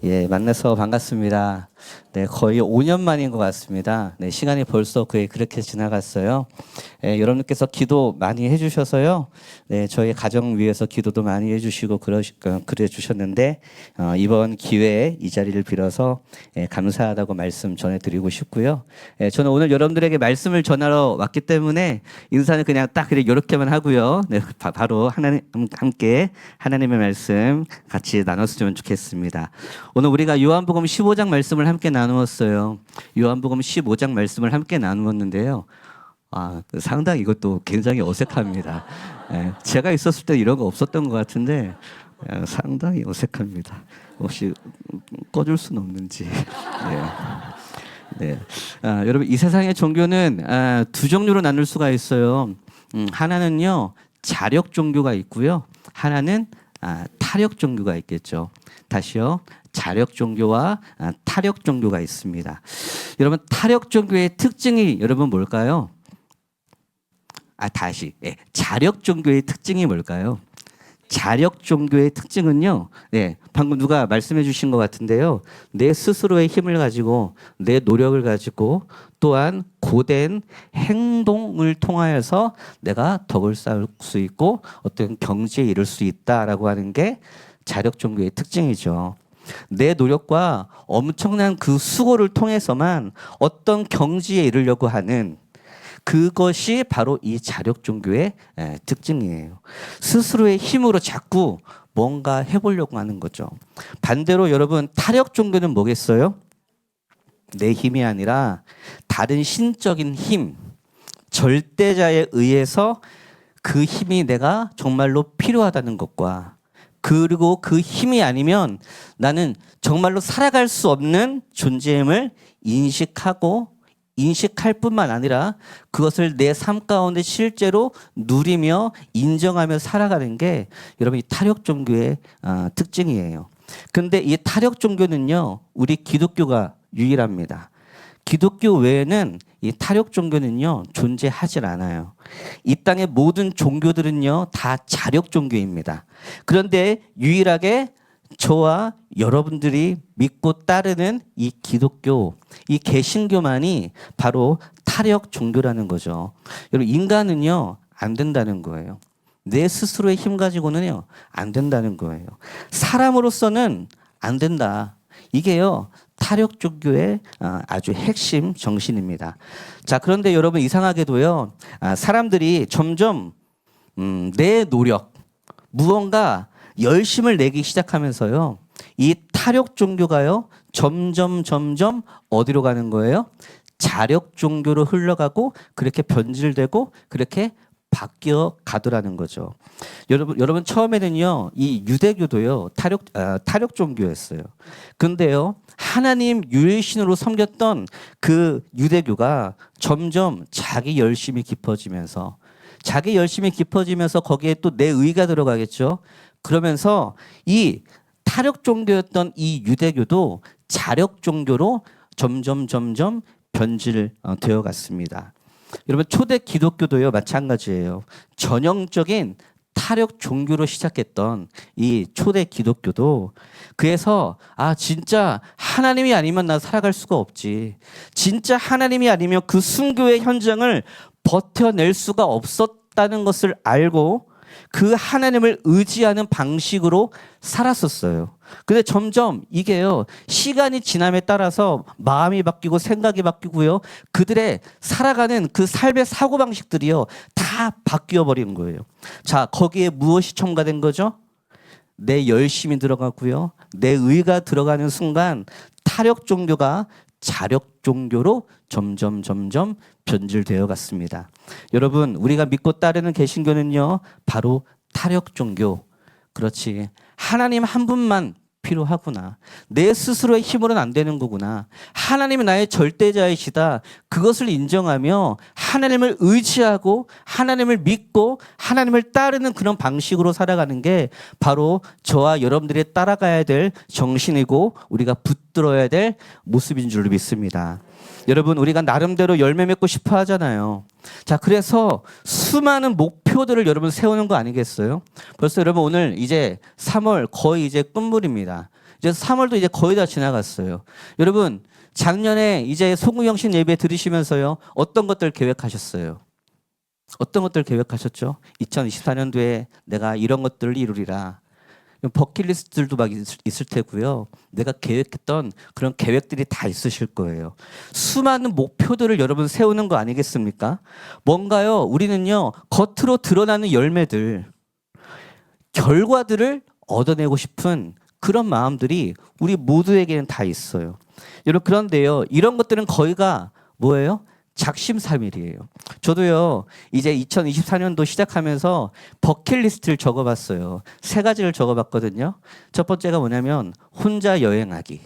예, 만나서 반갑습니다. 네, 거의 5년 만인 것 같습니다. 네, 시간이 벌써 거의 그렇게 지나갔어요. 예, 여러분께서 기도 많이 해주셔서요. 네, 저희 가정 위해서 기도도 많이 해주시고 그래 주셨는데 이번 기회에 이 자리를 빌어서 감사하다고 말씀 전해드리고 싶고요. 저는 오늘 여러분들에게 말씀을 전하러 왔기 때문에 인사는 그냥 딱 그래 이렇게만 하고요. 네, 바로 하나님 함께 하나님의 말씀 같이 나눴으면 좋겠습니다. 오늘 우리가 요한복음 15장 말씀을 함께 나누었어요. 요한복음 15장 말씀을 함께 나누었는데요. 상당히 이것도 굉장히 어색합니다. 제가 있었을 때 이런 거 없었던 것 같은데 상당히 어색합니다. 혹시 꺼줄 수는 없는지. 네. 여러분 이 세상의 종교는 두 종류로 나눌 수가 있어요. 하나는요 자력 종교가 있고요. 하나는 타력 종교가 있겠죠. 다시요. 자력 종교와 타력 종교가 있습니다. 여러분 타력 종교의 특징이 여러분 뭘까요? 자력 종교의 특징이 뭘까요? 자력 종교의 특징은요. 네, 방금 누가 말씀해 주신 것 같은데요. 내 스스로의 힘을 가지고 내 노력을 가지고 또한 고된 행동을 통하여서 내가 덕을 쌓을 수 있고 어떤 경지에 이를 수 있다라고 하는 게 자력 종교의 특징이죠. 내 노력과 엄청난 그 수고를 통해서만 어떤 경지에 이르려고 하는 그것이 바로 이 자력 종교의 특징이에요. 스스로의 힘으로 자꾸 뭔가 해보려고 하는 거죠. 반대로 여러분 타력 종교는 뭐겠어요? 내 힘이 아니라 다른 신적인 힘, 절대자에 의해서 그 힘이 내가 정말로 필요하다는 것과 그리고 그 힘이 아니면 나는 정말로 살아갈 수 없는 존재임을 인식할 뿐만 아니라 그것을 내 삶 가운데 실제로 누리며 인정하며 살아가는 게 여러분 이 타력 종교의 특징이에요. 근데 이 타력 종교는요, 우리 기독교가 유일합니다. 기독교 외에는 이 타력 종교는요, 존재하질 않아요. 이 땅의 모든 종교들은요, 다 자력 종교입니다. 그런데 유일하게 저와 여러분들이 믿고 따르는 이 기독교, 이 개신교만이 바로 타력 종교라는 거죠. 여러분, 인간은요, 안 된다는 거예요. 내 스스로의 힘 가지고는요, 안 된다는 거예요. 사람으로서는 안 된다. 이게요, 타력 종교의 아주 핵심 정신입니다. 자, 그런데 여러분 이상하게도요, 사람들이 점점 내 노력, 무언가 열심을 내기 시작하면서요, 이 타력 종교가요, 점점 어디로 가는 거예요? 자력 종교로 흘러가고 그렇게 변질되고 그렇게 바뀌어 가더라는 거죠. 여러분 처음에는요, 이 유대교도요, 타력 종교였어요. 근데요, 하나님 유일신으로 섬겼던 그 유대교가 점점 자기 열심이 깊어지면서 거기에 또 내 의가 들어가겠죠. 그러면서 이 타력 종교였던 이 유대교도 자력 종교로 점점 변질되어 갔습니다. 여러분 초대 기독교도요 마찬가지예요. 전형적인 타력 종교로 시작했던 이 초대 기독교도 그래서 진짜 하나님이 아니면 나 살아갈 수가 없지. 진짜 하나님이 아니면 그 순교의 현장을 버텨낼 수가 없었다는 것을 알고 그 하나님을 의지하는 방식으로 살았었어요. 근데 점점 이게요, 시간이 지남에 따라서 마음이 바뀌고 생각이 바뀌고요, 그들의 살아가는 그 삶의 사고방식들이요, 다 바뀌어 버리는 거예요. 자, 거기에 무엇이 첨가된 거죠? 내 열심이 들어가고요, 내 의가 들어가는 순간 타력 종교가 자력 종교로 점점 변질되어 갔습니다. 여러분, 우리가 믿고 따르는 개신교는요, 바로 타력 종교. 그렇지. 하나님 한 분만 필요하구나. 내 스스로의 힘으로는 안 되는 거구나. 하나님이 나의 절대자이시다. 그것을 인정하며 하나님을 의지하고 하나님을 믿고 하나님을 따르는 그런 방식으로 살아가는 게 바로 저와 여러분들이 따라가야 될 정신이고 우리가 붙들어야 될 모습인 줄 믿습니다. 여러분 우리가 나름대로 열매 맺고 싶어 하잖아요. 자, 그래서 수많은 목표들을 여러분 세우는 거 아니겠어요? 벌써 여러분 오늘 이제 3월 거의 이제 끝물입니다. 이제 3월도 이제 거의 다 지나갔어요. 여러분, 작년에 이제 소구영신 예배 들으시면서요, 어떤 것들 계획하셨어요? 어떤 것들 계획하셨죠? 2024년도에 내가 이런 것들을 이루리라. 버킷리스트들도 막 있을 테고요. 내가 계획했던 그런 계획들이 다 있으실 거예요. 수많은 목표들을 여러분 세우는 거 아니겠습니까? 뭔가요? 우리는요, 겉으로 드러나는 열매들, 결과들을 얻어내고 싶은 그런 마음들이 우리 모두에게는 다 있어요. 여러분, 그런데요, 이런 것들은 거의가 뭐예요? 작심삼일이에요. 저도요, 이제 2024년도 시작하면서 버킷리스트를 적어봤어요. 3가지를 적어봤거든요. 첫 번째가 뭐냐면 혼자 여행하기.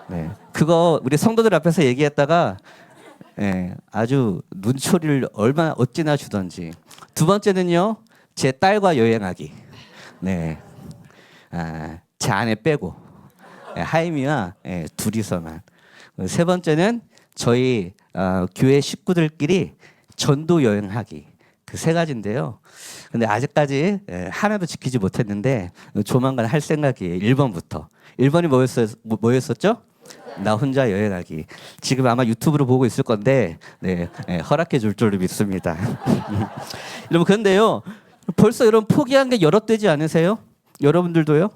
네, 그거 우리 성도들 앞에서 얘기했다가 아주 눈초리를 얼마나 어찌나 주던지. 두 번째는요, 제 딸과 여행하기. 네, 제 아내 빼고 하임이와 둘이서만. 세 번째는 저희 교회 식구들끼리 전도 여행하기. 그 3가지인데요. 근데 아직까지 하나도 지키지 못했는데 조만간 할 생각이에요. 1번부터. 1번이 뭐였었죠? 나 혼자 여행하기. 지금 아마 유튜브로 보고 있을 건데 허락해 줄 줄로 믿습니다. 여러분, 그런데요, 벌써 여러분 포기한 게 여럿 되지 않으세요? 여러분들도요?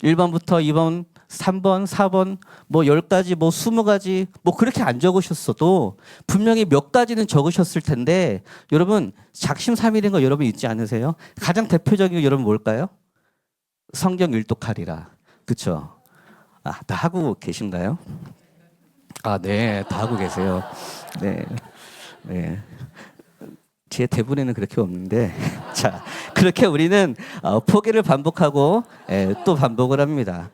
1번부터 2번, 3번, 4번, 뭐 10가지, 뭐 20가지, 뭐 그렇게 안 적으셨어도 분명히 몇 가지는 적으셨을 텐데, 여러분 작심삼일인 거 여러분 잊지 않으세요? 가장 대표적인 게 여러분 뭘까요? 성경 일독하리라. 그렇죠? 다 하고 계신가요? 네, 다 하고 계세요. 네. 제 대본에는 그렇게 없는데 자, 그렇게 우리는 포기를 반복하고 또 반복을 합니다.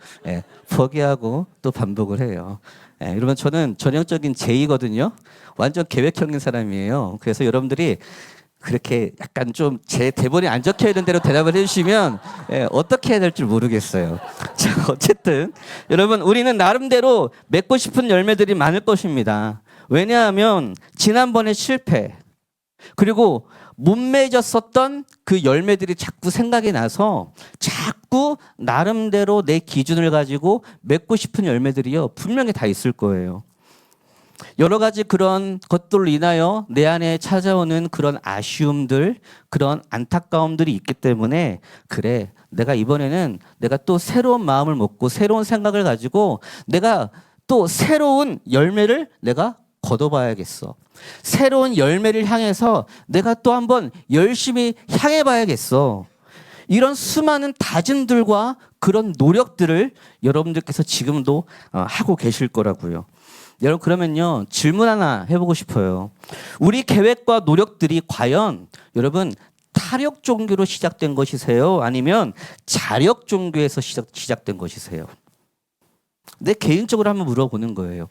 포기하고 또 반복을 해요. 여러분, 저는 전형적인 제이거든요. 완전 계획형인 사람이에요. 그래서 여러분들이 그렇게 약간 좀 제 대본에 안 적혀 있는 대로 대답을 해주시면 어떻게 해야 될지 모르겠어요. 자, 어쨌든 여러분, 우리는 나름대로 맺고 싶은 열매들이 많을 것입니다. 왜냐하면 지난번에 실패, 그리고 못 맺었었던 그 열매들이 자꾸 생각이 나서 자꾸 나름대로 내 기준을 가지고 맺고 싶은 열매들이요, 분명히 다 있을 거예요. 여러 가지 그런 것들로 인하여 내 안에 찾아오는 그런 아쉬움들, 그런 안타까움들이 있기 때문에, 그래, 내가 이번에는 내가 또 새로운 마음을 먹고 새로운 생각을 가지고 내가 또 새로운 열매를 내가 걷어봐야겠어. 새로운 열매를 향해서 내가 또 한번 열심히 향해 봐야겠어. 이런 수많은 다짐들과 그런 노력들을 여러분들께서 지금도 하고 계실 거라고요. 여러분, 그러면요, 질문 하나 해보고 싶어요. 우리 계획과 노력들이 과연 여러분 타력 종교로 시작된 것이세요? 아니면 자력 종교에서 시작된 것이세요? 내 개인적으로 한번 물어보는 거예요.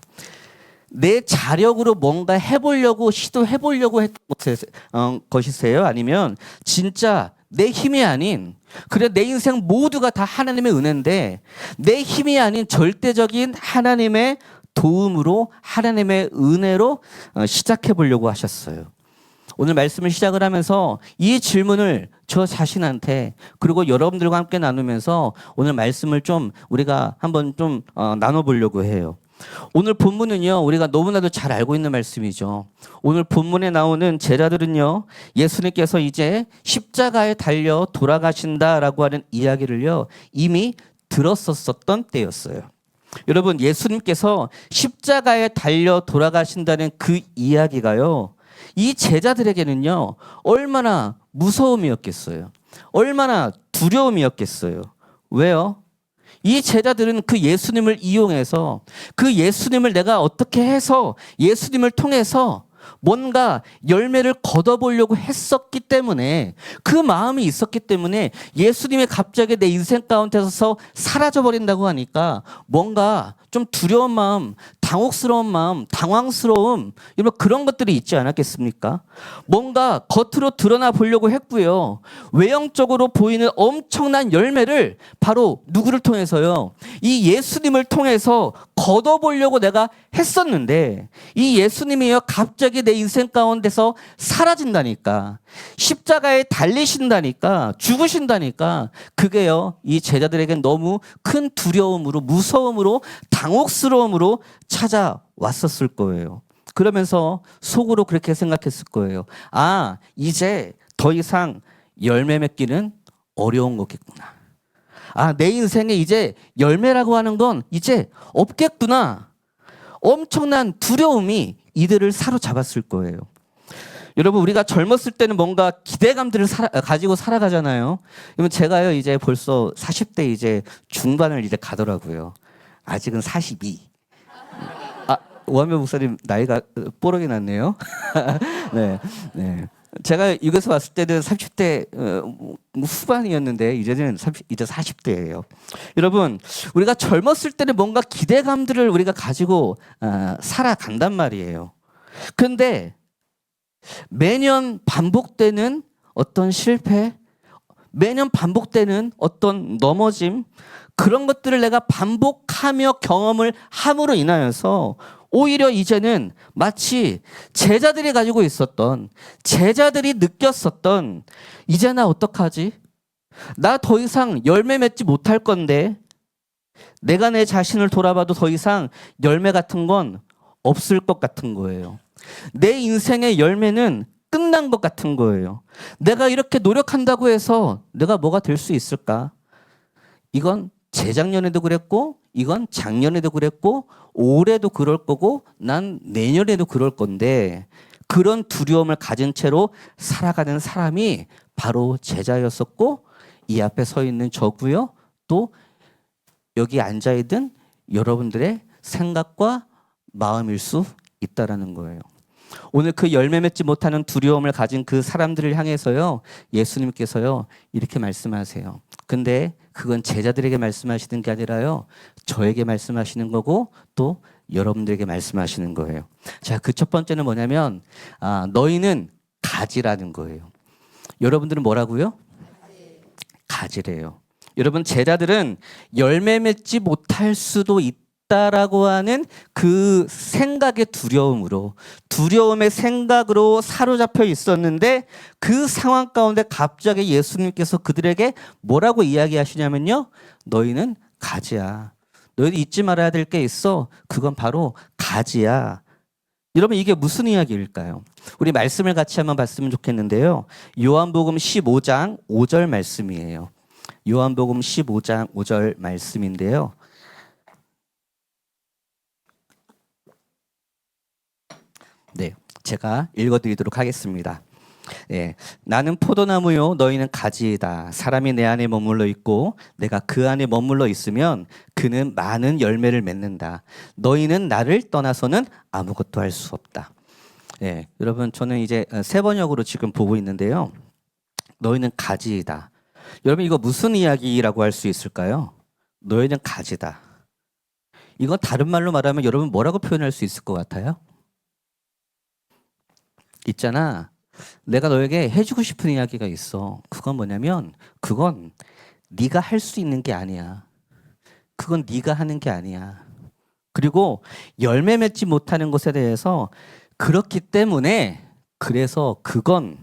내 자력으로 뭔가 해보려고 시도해보려고 했던 것이세요? 아니면 진짜 내 힘이 아닌, 그래 내 인생 모두가 다 하나님의 은혜인데 내 힘이 아닌 절대적인 하나님의 도움으로, 하나님의 은혜로 시작해보려고 하셨어요? 오늘 말씀을 시작을 하면서 이 질문을 저 자신한테, 그리고 여러분들과 함께 나누면서 오늘 말씀을 좀 우리가 한번 좀 나눠보려고 해요. 오늘 본문은요, 우리가 너무나도 잘 알고 있는 말씀이죠. 오늘 본문에 나오는 제자들은요, 예수님께서 이제 십자가에 달려 돌아가신다라고 하는 이야기를요, 이미 들었었던 때였어요. 여러분, 예수님께서 십자가에 달려 돌아가신다는 그 이야기가요, 이 제자들에게는요, 얼마나 무서움이었겠어요. 얼마나 두려움이었겠어요. 왜요? 이 제자들은 그 예수님을 이용해서, 그 예수님을 내가 어떻게 해서 예수님을 통해서 뭔가 열매를 거둬보려고 했었기 때문에, 그 마음이 있었기 때문에 예수님이 갑자기 내 인생 가운데서 사라져버린다고 하니까 뭔가 좀 두려운 마음, 당혹스러운 마음, 당황스러움, 이런 그런 것들이 있지 않았겠습니까? 뭔가 겉으로 드러나 보려고 했고요. 외형적으로 보이는 엄청난 열매를 바로 누구를 통해서요? 이 예수님을 통해서 걷어보려고 내가 했었는데 이 예수님이요 갑자기 내 인생 가운데서 사라진다니까, 십자가에 달리신다니까, 죽으신다니까, 그게요 이 제자들에게 너무 큰 두려움으로, 무서움으로, 당혹스러움으로 찾아왔었을 거예요. 그러면서 속으로 그렇게 생각했을 거예요. 아, 이제 더 이상 열매 맺기는 어려운 거겠구나. 아, 내 인생에 이제 열매라고 하는 건 이제 없겠구나. 엄청난 두려움이 이들을 사로잡았을 거예요. 여러분, 우리가 젊었을 때는 뭔가 기대감들을 가지고 살아가잖아요. 그러면 제가요 이제 벌써 40대 이제 중반을 이제 가더라고요. 아직은 42. 아, 오한별 목사님 나이가 뽀록이 났네요. 네, 네. 제가 여기서 왔을 때는 30대 후반이었는데 이제는 이제 40대예요. 여러분, 우리가 젊었을 때는 뭔가 기대감들을 우리가 가지고 살아간단 말이에요. 그런데 매년 반복되는 어떤 실패, 매년 반복되는 어떤 넘어짐, 그런 것들을 내가 반복하며 경험을 함으로 인하여서 오히려 이제는 마치 제자들이 가지고 있었던, 제자들이 느꼈었던, 이제 나 어떡하지? 나 더 이상 열매 맺지 못할 건데, 내가 내 자신을 돌아봐도 더 이상 열매 같은 건 없을 것 같은 거예요. 내 인생의 열매는 끝난 것 같은 거예요. 내가 이렇게 노력한다고 해서 내가 뭐가 될 수 있을까? 이건 재작년에도 그랬고, 이건 작년에도 그랬고, 올해도 그럴 거고, 난 내년에도 그럴 건데, 그런 두려움을 가진 채로 살아가는 사람이 바로 제자였었고, 이 앞에 서 있는 저고요, 또 여기 앉아있는 여러분들의 생각과 마음일 수 있다라는 거예요. 오늘 그 열매 맺지 못하는 두려움을 가진 그 사람들을 향해서요, 예수님께서요 이렇게 말씀하세요. 근데 그건 제자들에게 말씀하시는 게 아니라요, 저에게 말씀하시는 거고 또 여러분들에게 말씀하시는 거예요. 자, 그 첫 번째는 뭐냐면 너희는 가지라는 거예요. 여러분들은 뭐라고요? 가지래요. 여러분, 제자들은 열매 맺지 못할 수도 있다라고 하는 그 생각의 두려움으로, 두려움의 생각으로 사로잡혀 있었는데, 그 상황 가운데 갑자기 예수님께서 그들에게 뭐라고 이야기하시냐면요, 너희는 가지야. 너희들 잊지 말아야 될 게 있어. 그건 바로 가지야. 여러분, 이게 무슨 이야기일까요? 우리 말씀을 같이 한번 봤으면 좋겠는데요. 요한복음 15장 5절 말씀이에요. 요한복음 15장 5절 말씀인데요. 네, 제가 읽어드리도록 하겠습니다. 네, 나는 포도나무요, 너희는 가지이다. 사람이 내 안에 머물러 있고 내가 그 안에 머물러 있으면 그는 많은 열매를 맺는다. 너희는 나를 떠나서는 아무것도 할 수 없다. 네, 여러분, 저는 이제 세 번역으로 지금 보고 있는데요. 너희는 가지이다. 여러분, 이거 무슨 이야기라고 할 수 있을까요? 너희는 가지다. 이건 다른 말로 말하면 여러분 뭐라고 표현할 수 있을 것 같아요? 있잖아, 내가 너에게 해주고 싶은 이야기가 있어. 그건 뭐냐면, 그건 네가 할 수 있는 게 아니야. 그건 네가 하는 게 아니야. 그리고 열매 맺지 못하는 것에 대해서, 그렇기 때문에, 그래서 그건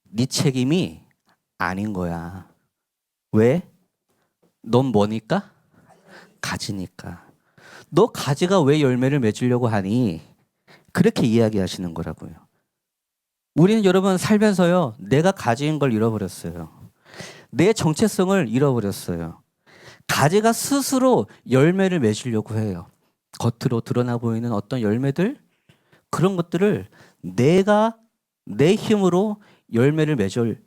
네 책임이 아닌 거야. 왜? 넌 뭐니까? 가지니까. 너 가지가 왜 열매를 맺으려고 하니? 그렇게 이야기하시는 거라고요. 우리는 여러분 살면서요, 내가 가진 걸 잃어버렸어요. 내 정체성을 잃어버렸어요. 가지가 스스로 열매를 맺으려고 해요. 겉으로 드러나 보이는 어떤 열매들, 그런 것들을 내가 내 힘으로 열매를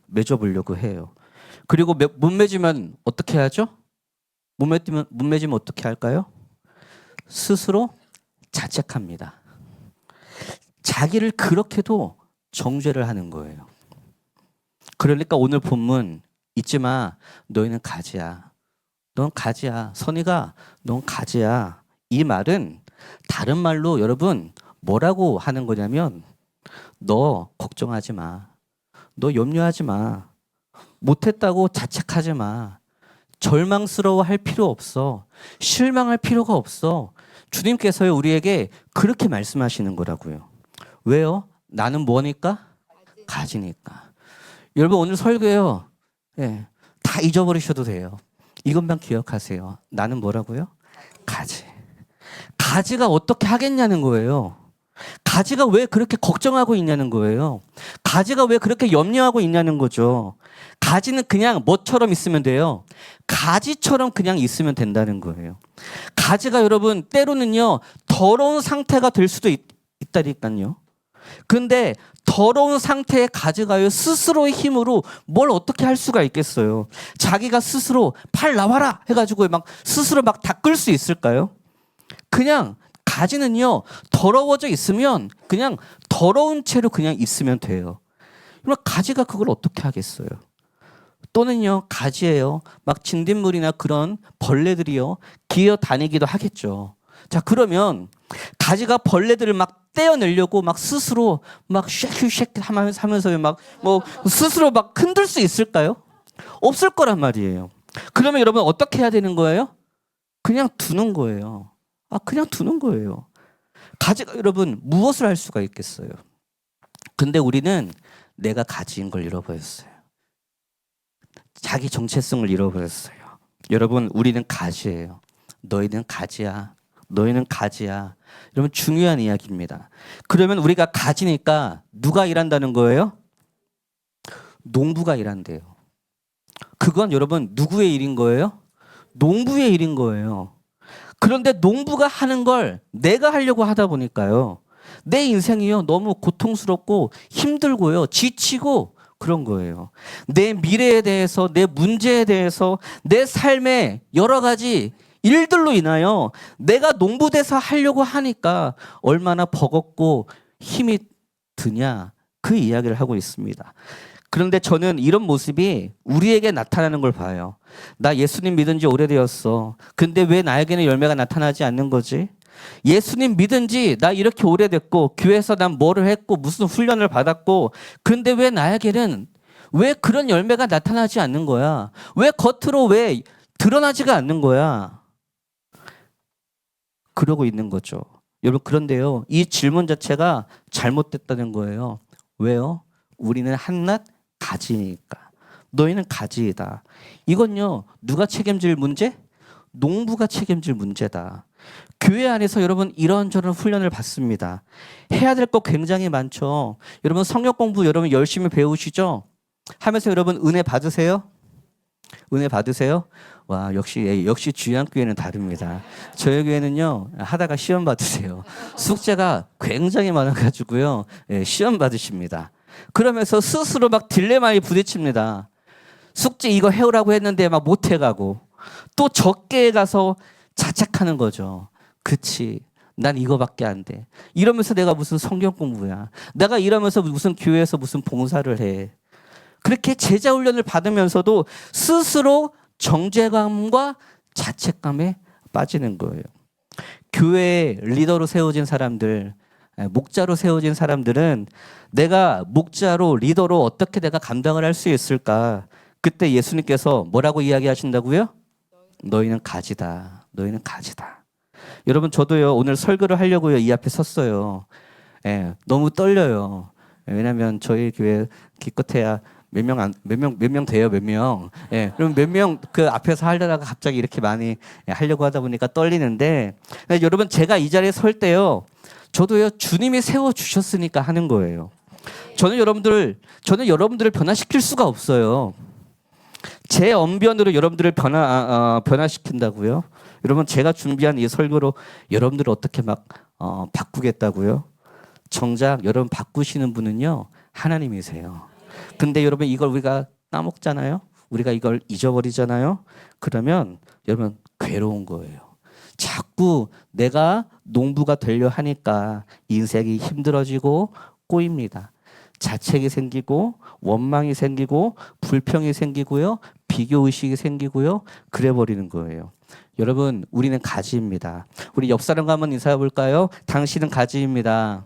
맺어보려고 해요. 그리고 못 맺으면 어떻게 하죠? 못 맺으면 어떻게 할까요? 스스로 자책합니다. 자기를 그렇게도 정죄를 하는 거예요. 그러니까 오늘 본문 잊지 마. 너희는 가지야. 넌 가지야. 선이가 넌 가지야. 이 말은 다른 말로 여러분 뭐라고 하는 거냐면, 너 걱정하지 마. 너 염려하지 마. 못했다고 자책하지 마. 절망스러워할 필요 없어. 실망할 필요가 없어. 주님께서요 우리에게 그렇게 말씀하시는 거라고요. 왜요? 나는 뭐니까? 가지니까. 여러분 오늘 설교요. 예, 다 잊어버리셔도 돼요. 이것만 기억하세요. 나는 뭐라고요? 가지. 가지가 어떻게 하겠냐는 거예요. 가지가 왜 그렇게 걱정하고 있냐는 거예요. 가지가 왜 그렇게 염려하고 있냐는 거죠. 가지는 그냥 뭐처럼 있으면 돼요. 가지처럼 그냥 있으면 된다는 거예요. 가지가 여러분 때로는요 더러운 상태가 될 수도 있다니까요. 그런데 더러운 상태의 가지가요 스스로의 힘으로 뭘 어떻게 할 수가 있겠어요. 자기가 스스로 팔 나와라 해가지고 막 스스로 막 닦을 수 있을까요? 그냥 가지는요 더러워져 있으면 그냥 더러운 채로 그냥 있으면 돼요. 그럼 가지가 그걸 어떻게 하겠어요? 또는요 가지예요 막 진딧물이나 그런 벌레들이요 기어 다니기도 하겠죠. 자 그러면 가지가 벌레들을 막 떼어내려고 막 스스로 막 쉐킷쉐킷 하면서 막 뭐 스스로 막 흔들 수 있을까요? 없을 거란 말이에요. 그러면 여러분 어떻게 해야 되는 거예요? 그냥 두는 거예요. 그냥 두는 거예요. 가지가 여러분 무엇을 할 수가 있겠어요? 근데 우리는 내가 가지인 걸 잃어버렸어요. 자기 정체성을 잃어버렸어요. 여러분 우리는 가지예요. 너희는 가지야. 너희는 가지야. 여러분 중요한 이야기입니다. 그러면 우리가 가지니까 누가 일한다는 거예요? 농부가 일한대요. 그건 여러분 누구의 일인 거예요? 농부의 일인 거예요. 그런데 농부가 하는 걸 내가 하려고 하다 보니까요. 내 인생이요. 너무 고통스럽고 힘들고요. 지치고 그런 거예요. 내 미래에 대해서, 내 문제에 대해서, 내 삶의 여러 가지 일들로 인하여 내가 농부돼서 하려고 하니까 얼마나 버겁고 힘이 드냐. 그 이야기를 하고 있습니다. 그런데 저는 이런 모습이 우리에게 나타나는 걸 봐요. 나 예수님 믿은 지 오래되었어. 근데 왜 나에게는 열매가 나타나지 않는 거지? 예수님 믿은 지 나 이렇게 오래됐고 교회에서 난 뭐를 했고 무슨 훈련을 받았고 근데 왜 나에게는 왜 그런 열매가 나타나지 않는 거야? 왜 겉으로 왜 드러나지가 않는 거야? 그러고 있는 거죠. 여러분 그런데요. 이 질문 자체가 잘못됐다는 거예요. 왜요? 우리는 한낱 가지니까. 너희는 가지이다. 이건요. 누가 책임질 문제? 농부가 책임질 문제다. 교회 안에서 여러분 이런저런 훈련을 받습니다. 해야 될 거 굉장히 많죠. 여러분 성역 공부 여러분 열심히 배우시죠? 하면서 여러분 은혜 받으세요? 은혜 받으세요? 와 역시 주양교회는 다릅니다. 저희 교회는요 하다가 시험 받으세요. 숙제가 굉장히 많아가지고요 시험 받으십니다. 그러면서 스스로 막 딜레마에 부딪힙니다. 숙제 이거 해오라고 했는데 막 못해가고 또 적게 가서 자책하는 거죠. 그치 난 이거밖에 안 돼. 이러면서 내가 무슨 성경 공부야. 내가 이러면서 무슨 교회에서 무슨 봉사를 해. 그렇게 제자 훈련을 받으면서도 스스로 정죄감과 자책감에 빠지는 거예요. 교회 리더로 세워진 사람들, 목자로 세워진 사람들은 내가 목자로 리더로 어떻게 내가 감당을 할 수 있을까? 그때 예수님께서 뭐라고 이야기하신다고요? 너희는 가지다. 너희는 가지다. 여러분 저도요 오늘 설교를 하려고요 이 앞에 섰어요. 너무 떨려요. 왜냐하면 저희 교회 기껏해야 몇 명 돼요, 몇 명. 그럼 몇 명 그 앞에서 하려다가 갑자기 이렇게 많이 하려고 하다 보니까 떨리는데, 여러분 제가 이 자리에 설 때요, 저도요 주님이 세워 주셨으니까 하는 거예요. 저는 여러분들을 변화시킬 수가 없어요. 제 언변으로 여러분들을 변화시킨다고요? 여러분 제가 준비한 이 설교로 여러분들을 어떻게 막 바꾸겠다고요? 정작 여러분 바꾸시는 분은요 하나님이세요. 근데 여러분 이걸 우리가 까먹잖아요. 우리가 이걸 잊어버리잖아요. 그러면 여러분 괴로운 거예요. 자꾸 내가 농부가 되려 하니까 인생이 힘들어지고 꼬입니다. 자책이 생기고 원망이 생기고 불평이 생기고요. 비교의식이 생기고요. 그래버리는 거예요. 여러분 우리는 가지입니다. 우리 옆 사람과 한번 인사해 볼까요? 당신은 가지입니다.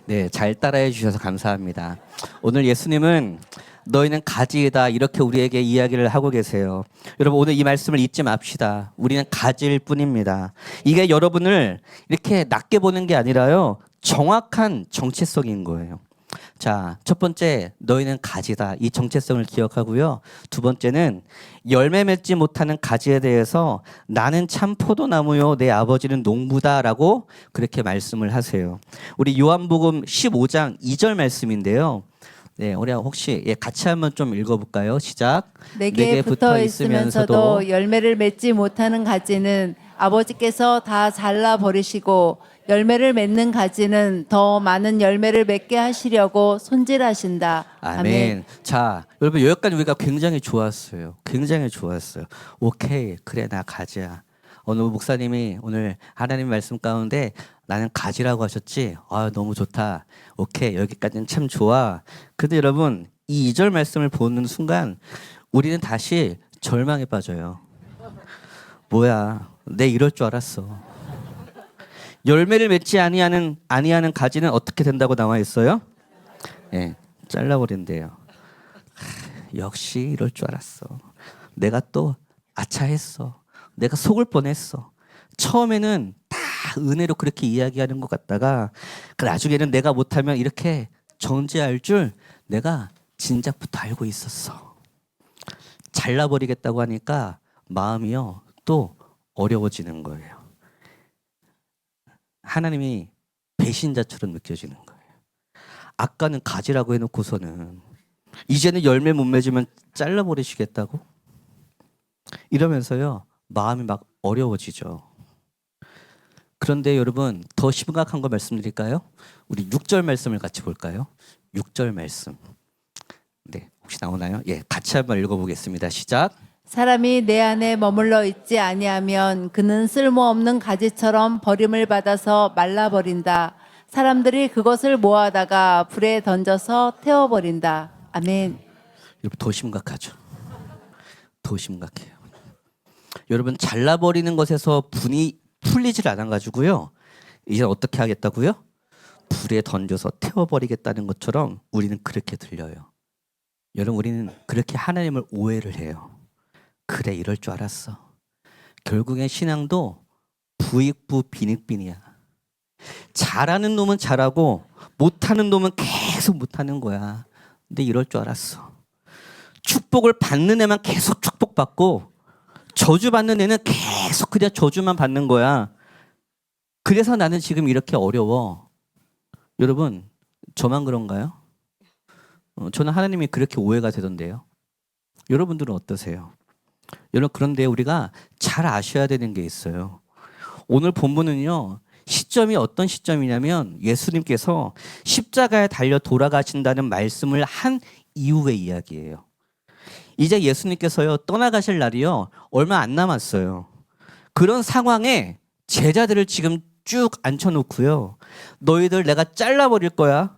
네, 잘 따라해 주셔서 감사합니다. 오늘 예수님은 너희는 가지이다 이렇게 우리에게 이야기를 하고 계세요. 여러분 오늘 이 말씀을 잊지 맙시다. 우리는 가지일 뿐입니다. 이게 여러분을 이렇게 낮게 보는 게 아니라요. 정확한 정체성인 거예요. 자, 첫 번째 너희는 가지다. 이 정체성을 기억하고요. 두 번째는 열매 맺지 못하는 가지에 대해서 나는 참 포도나무요 내 아버지는 농부다라고 그렇게 말씀을 하세요. 우리 요한복음 15장 2절 말씀인데요. 네, 우리 혹시 같이 한번 좀 읽어볼까요? 시작. 내게 붙어 있으면서도 열매를 맺지 못하는 가지는 아버지께서 다 잘라 버리시고 열매를 맺는 가지는 더 많은 열매를 맺게 하시려고 손질하신다. 아멘. 자, 여러분 여기까지 우리가 굉장히 좋았어요. 굉장히 좋았어요. 오케이, 그래 나 가지야. 어느 목사님이 오늘 하나님 말씀 가운데 나는 가지라고 하셨지. 아, 너무 좋다. 오케이, 여기까지는 참 좋아. 근데 여러분 이 2절 말씀을 보는 순간 우리는 다시 절망에 빠져요. 뭐야, 내 이럴 줄 알았어. 열매를 맺지 아니하는 가지는 어떻게 된다고 나와 있어요? 예, 잘라버린대요. 역시 이럴 줄 알았어. 내가 또 아차했어. 내가 속을 뻔했어. 처음에는 다 은혜로 그렇게 이야기하는 것 같다가 나중에는 내가 못하면 이렇게 정죄할 줄 내가 진작부터 알고 있었어. 잘라버리겠다고 하니까 마음이요 또 어려워지는 거예요. 하나님이 배신자처럼 느껴지는 거예요. 아까는 가지라고 해놓고서는 이제는 열매 못 맺으면 잘라버리시겠다고? 이러면서요 마음이 막 어려워지죠. 그런데 여러분 더 심각한 거 말씀드릴까요? 우리 6절 말씀을 같이 볼까요? 6절 말씀. 네, 혹시 나오나요? 예, 같이 한번 읽어보겠습니다. 시작. 사람이 내 안에 머물러 있지 아니하면 그는 쓸모없는 가지처럼 버림을 받아서 말라버린다. 사람들이 그것을 모아다가 불에 던져서 태워버린다. 아멘. 여러분 더 심각하죠. 더 심각해요. 여러분 잘라버리는 것에서 분이 풀리질 않아 가지고요. 이제 어떻게 하겠다고요? 불에 던져서 태워버리겠다는 것처럼 우리는 그렇게 들려요. 여러분 우리는 그렇게 하나님을 오해를 해요. 그래 이럴 줄 알았어. 결국엔 신앙도 부익부 빈익빈이야. 잘하는 놈은 잘하고 못하는 놈은 계속 못하는 거야. 근데 이럴 줄 알았어. 축복을 받는 애만 계속 축복받고 저주받는 애는 계속 그냥 저주만 받는 거야. 그래서 나는 지금 이렇게 어려워. 여러분 저만 그런가요? 저는 하나님이 그렇게 오해가 되던데요. 여러분들은 어떠세요? 여러분 그런데 우리가 잘 아셔야 되는 게 있어요. 오늘 본문은요. 시점이 어떤 시점이냐면 예수님께서 십자가에 달려 돌아가신다는 말씀을 한 이후의 이야기예요. 이제 예수님께서요 떠나가실 날이요 얼마 안 남았어요. 그런 상황에 제자들을 지금 쭉 앉혀놓고요. 너희들 내가 잘라버릴 거야.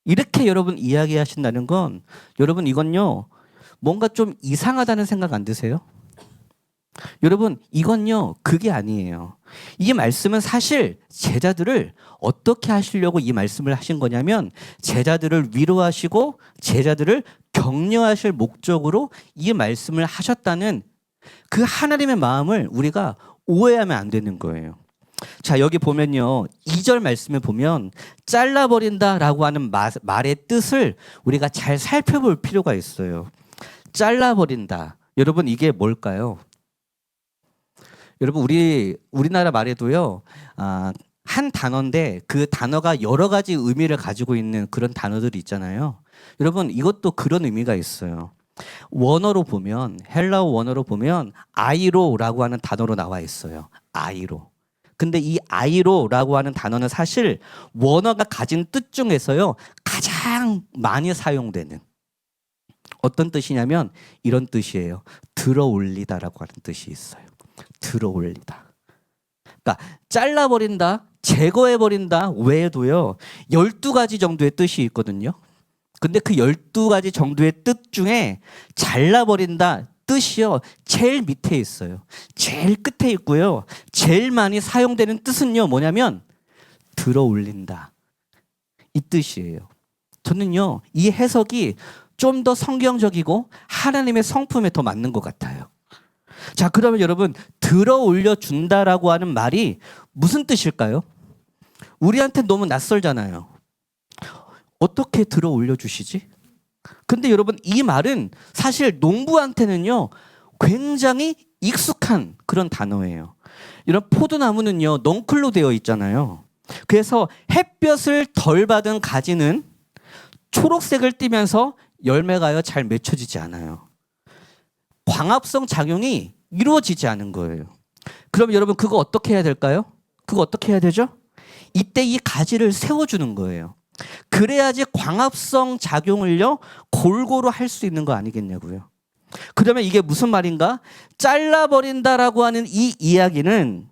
이렇게 여러분 이야기하신다는 건 여러분 이건요. 뭔가 좀 이상하다는 생각 안 드세요? 여러분 이건요 그게 아니에요. 이 말씀은 사실 제자들을 어떻게 하시려고 이 말씀을 하신 거냐면 제자들을 위로하시고 제자들을 격려하실 목적으로 이 말씀을 하셨다는 그 하나님의 마음을 우리가 오해하면 안 되는 거예요. 자 여기 보면요 2절 말씀에 보면 잘라버린다라고 하는 말의 뜻을 우리가 잘 살펴볼 필요가 있어요. 잘라버린다. 여러분 이게 뭘까요? 여러분 우리나라 말에도요 한 단어인데 그 단어가 여러 가지 의미를 가지고 있는 그런 단어들이 있잖아요. 여러분 이것도 그런 의미가 있어요. 원어로 보면 헬라어 원어로 보면 아이로라고 하는 단어로 나와 있어요. 아이로. 근데 이 아이로라고 하는 단어는 사실 원어가 가진 뜻 중에서요 가장 많이 사용되는 어떤 뜻이냐면 이런 뜻이에요. 들어 올리다라고 하는 뜻이 있어요. 들어 올리다. 그러니까 잘라버린다, 제거해버린다 외에도요 12가지 정도의 뜻이 있거든요. 근데 그 12가지 정도의 뜻 중에 잘라버린다 뜻이요 제일 밑에 있어요. 제일 끝에 있고요. 제일 많이 사용되는 뜻은요 뭐냐면 들어 올린다. 이 뜻이에요. 저는요, 이 해석이 좀 더 성경적이고 하나님의 성품에 더 맞는 것 같아요. 자, 그러면 여러분, 들어 올려 준다라고 하는 말이 무슨 뜻일까요? 우리한테 너무 낯설잖아요. 어떻게 들어 올려 주시지? 근데 여러분, 이 말은 사실 농부한테는요, 굉장히 익숙한 그런 단어예요. 이런 포도나무는요, 넝쿨로 되어 있잖아요. 그래서 햇볕을 덜 받은 가지는 초록색을 띠면서 열매가요 잘 맺혀지지 않아요. 광합성 작용이 이루어지지 않은 거예요. 그럼 여러분, 그거 어떻게 해야 될까요? 그거 어떻게 해야 되죠? 이때 이 가지를 세워주는 거예요. 그래야지 광합성 작용을요 골고루 할 수 있는 거 아니겠냐고요. 그러면 이게 무슨 말인가? 잘라버린다라고 하는 이 이야기는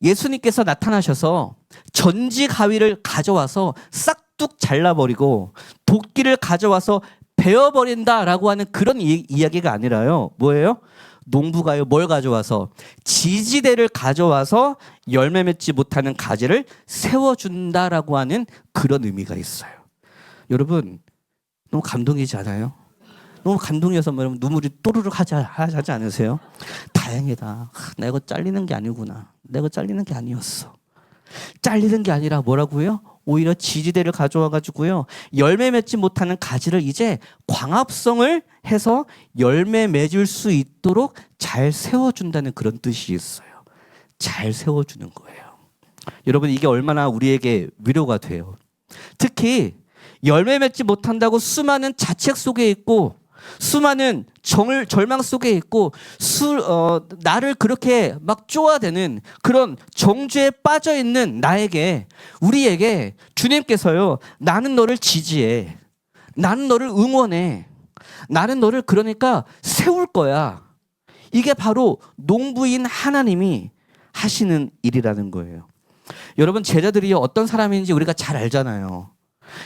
예수님께서 나타나셔서 전지 가위를 가져와서 싹둑 잘라버리고 도끼를 가져와서 베어버린다라고 하는 그런 이야기가 아니라요. 뭐예요? 농부가요 뭘 가져와서 지지대를 가져와서 열매 맺지 못하는 가지를 세워준다라고 하는 그런 의미가 있어요. 여러분, 너무 감동이지 않아요? 너무 감동이어서 뭐 여러분 눈물이 또르륵 하지 않으세요? 다행이다. 내가 이거 잘리는 게 아니구나. 내가 이거 잘리는 게 아니었어. 잘리는 게 아니라 뭐라고요? 오히려 지지대를 가져와 가지고요 열매 맺지 못하는 가지를 이제 광합성을 해서 열매 맺을 수 있도록 잘 세워준다는 그런 뜻이 있어요. 잘 세워주는 거예요. 여러분, 이게 얼마나 우리에게 위로가 돼요. 특히 열매 맺지 못한다고 수많은 자책 속에 있고 수많은 절망 속에 있고 나를 그렇게 막 쪼아대는 그런 정죄에 빠져 있는 우리에게 주님께서요, 나는 너를 지지해, 나는 너를 응원해, 나는 너를 그러니까 세울 거야. 이게 바로 농부인 하나님이 하시는 일이라는 거예요. 여러분, 제자들이 어떤 사람인지 우리가 잘 알잖아요.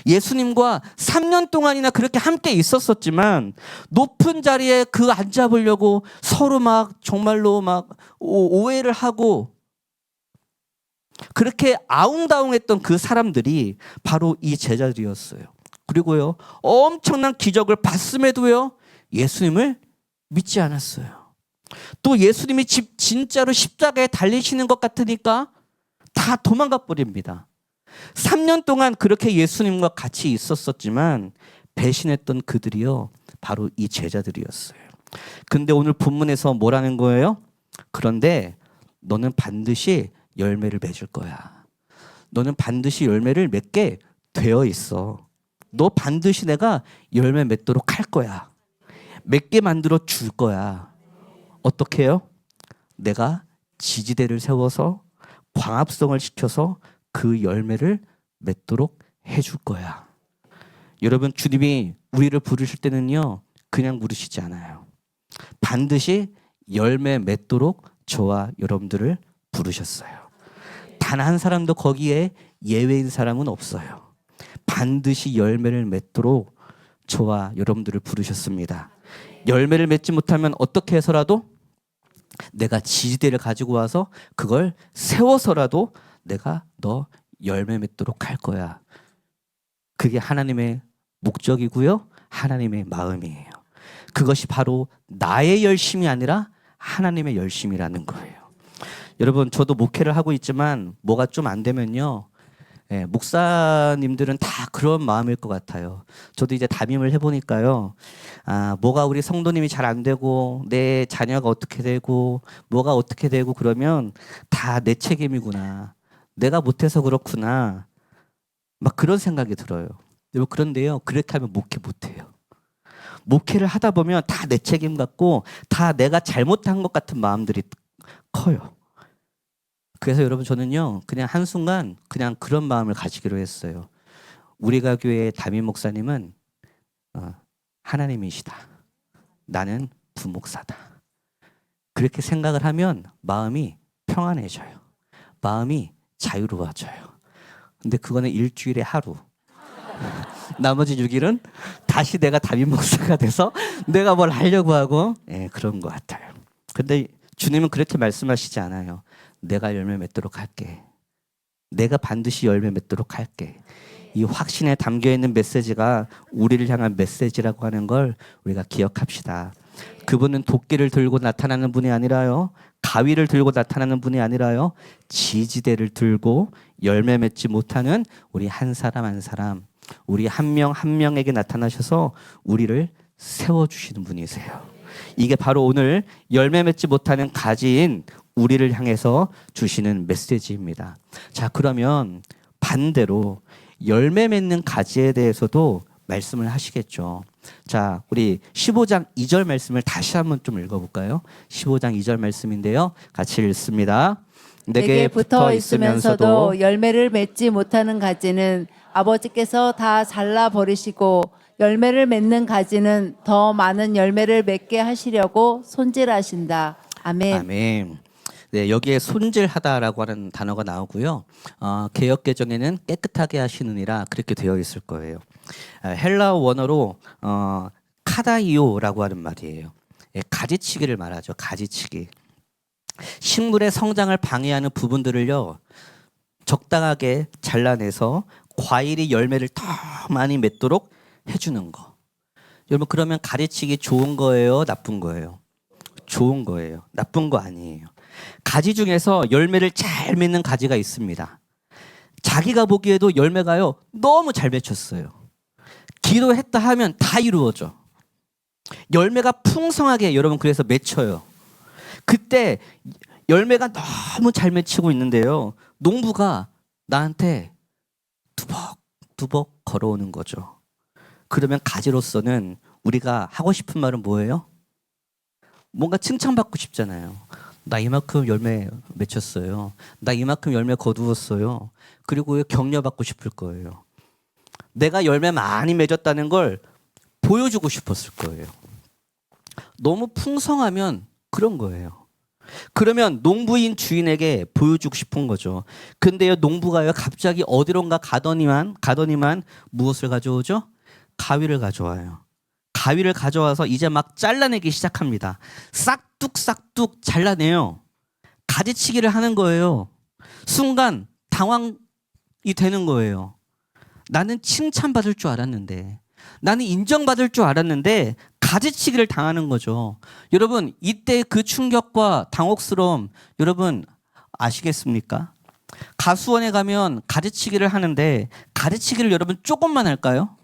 예수님과 3년 동안이나 그렇게 함께 있었었지만 높은 자리에 앉아보려고 서로 막 정말로 막 오해를 하고 그렇게 아웅다웅했던 그 사람들이 바로 이 제자들이었어요. 그리고요, 엄청난 기적을 봤음에도요 예수님을 믿지 않았어요. 또 예수님이 진짜로 십자가에 달리시는 것 같으니까 다 도망가 버립니다. 3년 동안 그렇게 예수님과 같이 있었었지만 배신했던 그들이요 바로 이 제자들이었어요. 근데 오늘 본문에서 뭐라는 거예요? 그런데 너는 반드시 열매를 맺을 거야. 너는 반드시 열매를 맺게 되어 있어. 너 반드시 내가 열매 맺도록 할 거야. 맺게 만들어 줄 거야. 어떻게 해요? 내가 지지대를 세워서 광합성을 시켜서 그 열매를 맺도록 해줄 거야. 여러분, 주님이 우리를 부르실 때는요 그냥 부르시지 않아요. 반드시 열매 맺도록 저와 여러분들을 부르셨어요. 단 한 사람도 거기에 예외인 사람은 없어요. 반드시 열매를 맺도록 저와 여러분들을 부르셨습니다. 열매를 맺지 못하면 어떻게 해서라도 내가 지지대를 가지고 와서 그걸 세워서라도 내가 너 열매 맺도록 할 거야. 그게 하나님의 목적이고요, 하나님의 마음이에요. 그것이 바로 나의 열심이 아니라 하나님의 열심이라는 거예요. 여러분, 저도 목회를 하고 있지만 뭐가 좀 안 되면요, 목사님들은 다 그런 마음일 것 같아요. 저도 이제 담임을 해보니까요, 뭐가 우리 성도님이 잘 안 되고 내 자녀가 어떻게 되고 뭐가 어떻게 되고 그러면 다 내 책임이구나, 내가 못해서 그렇구나, 막 그런 생각이 들어요. 그런데요, 그렇게 하면 목회 못해요. 목회를 하다 보면 다 내 책임 같고 다 내가 잘못한 것 같은 마음들이 커요. 그래서 여러분, 저는요 그냥 한순간 그냥 그런 마음을 가지기로 했어요. 우리가 교회의 담임 목사님은 하나님이시다, 나는 부목사다. 그렇게 생각을 하면 마음이 평안해져요. 마음이 자유로워져요. 근데 그거는 일주일에 하루. 나머지 6일은 다시 내가 담임 목사가 돼서 내가 뭘 하려고 하고 그런 것 같아요. 근데 주님은 그렇게 말씀하시지 않아요. 내가 열매 맺도록 할게. 내가 반드시 열매 맺도록 할게. 이 확신에 담겨 있는 메시지가 우리를 향한 메시지라고 하는 걸 우리가 기억합시다. 그분은 도끼를 들고 나타나는 분이 아니라요, 가위를 들고 나타나는 분이 아니라요, 지지대를 들고 열매 맺지 못하는 우리 한 사람 한 사람, 우리 한 명 한 명에게 나타나셔서 우리를 세워주시는 분이세요. 이게 바로 오늘 열매 맺지 못하는 가지인 우리를 향해서 주시는 메시지입니다. 자, 그러면 반대로 열매 맺는 가지에 대해서도 말씀을 하시겠죠. 자, 우리 15장 2절 말씀을 다시 한번 좀 읽어볼까요? 15장 2절 말씀인데요, 같이 읽습니다. 내게 붙어 있으면서도 열매를 맺지 못하는 가지는 아버지께서 다 잘라 버리시고 열매를 맺는 가지는 더 많은 열매를 맺게 하시려고 손질하신다. 아멘. 아멘. 네, 여기에 손질하다라고 하는 단어가 나오고요. 개역개정에는 깨끗하게 하시느니라 그렇게 되어 있을 거예요. 헬라어 원어로 카다이오라고 하는 말이에요. 가지치기를 말하죠. 가지치기. 식물의 성장을 방해하는 부분들을요, 적당하게 잘라내서 과일이 열매를 더 많이 맺도록 해주는 거. 여러분, 그러면 가지치기 좋은 거예요? 나쁜 거예요? 좋은 거예요. 나쁜 거 아니에요. 가지 중에서 열매를 잘 맺는 가지가 있습니다. 자기가 보기에도 열매가요, 너무 잘 맺혔어요. 기도했다 하면 다 이루어져. 열매가 풍성하게 여러분 그래서 맺혀요. 그때 열매가 너무 잘 맺히고 있는데요, 농부가 나한테 두벅두벅 걸어오는 거죠. 그러면 가지로서는 우리가 하고 싶은 말은 뭐예요? 뭔가 칭찬받고 싶잖아요. 나 이만큼 열매 맺혔어요. 나 이만큼 열매 거두었어요. 그리고 격려받고 싶을 거예요. 내가 열매 많이 맺었다는 걸 보여주고 싶었을 거예요. 너무 풍성하면 그런 거예요. 그러면 농부인 주인에게 보여주고 싶은 거죠. 근데요, 농부가요, 갑자기 어디론가 가더니만 무엇을 가져오죠? 가위를 가져와요. 가위를 가져와서 이제 막 잘라내기 시작합니다. 싹둑싹둑 잘라내요. 가지치기를 하는 거예요. 순간 당황이 되는 거예요. 나는 칭찬받을 줄 알았는데, 나는 인정받을 줄 알았는데 가지치기를 당하는 거죠. 여러분, 이때 그 충격과 당혹스러움 여러분 아시겠습니까? 가수원에 가면 가지치기를 하는데 가지치기를 여러분 조금만 할까요?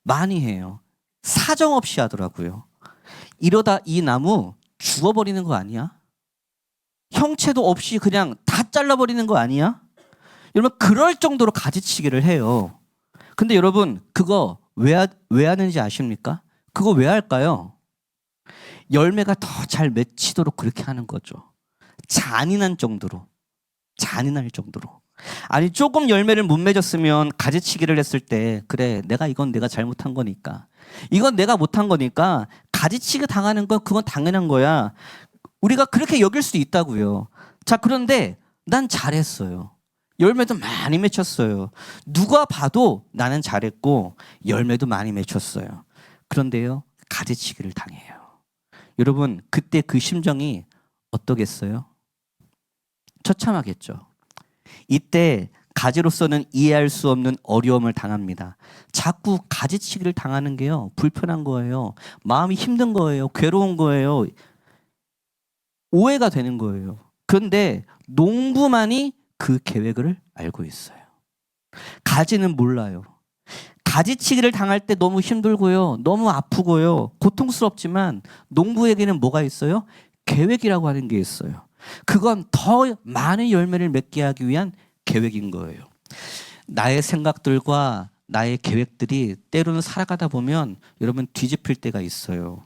많이 해요. 사정없이 하더라고요. 이러다 이 나무 죽어버리는 거 아니야? 형체도 없이 그냥 다 잘라버리는 거 아니야? 여러분, 그럴 정도로 가지치기를 해요. 근데 여러분, 그거 왜 하는지 아십니까? 그거 왜 할까요? 열매가 더 잘 맺히도록 그렇게 하는 거죠. 잔인할 정도로. 아니, 조금 열매를 못 맺었으면 가지치기를 했을 때, 그래, 이건 내가 잘못한 거니까, 이건 내가 못한 거니까 가지치기 당하는 건 그건 당연한 거야. 우리가 그렇게 여길 수 있다고요. 자, 그런데 난 잘했어요. 열매도 많이 맺혔어요. 누가 봐도 나는 잘했고 열매도 많이 맺혔어요. 그런데요, 가지치기를 당해요. 여러분, 그때 그 심정이 어떠겠어요? 처참하겠죠. 이때 가지로서는 이해할 수 없는 어려움을 당합니다. 자꾸 가지치기를 당하는 게요, 불편한 거예요. 마음이 힘든 거예요. 괴로운 거예요. 오해가 되는 거예요. 그런데 농부만이 그 계획을 알고 있어요. 가지는 몰라요. 가지치기를 당할 때 너무 힘들고요, 너무 아프고요, 고통스럽지만 농부에게는 뭐가 있어요? 계획이라고 하는 게 있어요. 그건 더 많은 열매를 맺게 하기 위한 계획인 거예요. 나의 생각들과 나의 계획들이 때로는 살아가다 보면 여러분 뒤집힐 때가 있어요.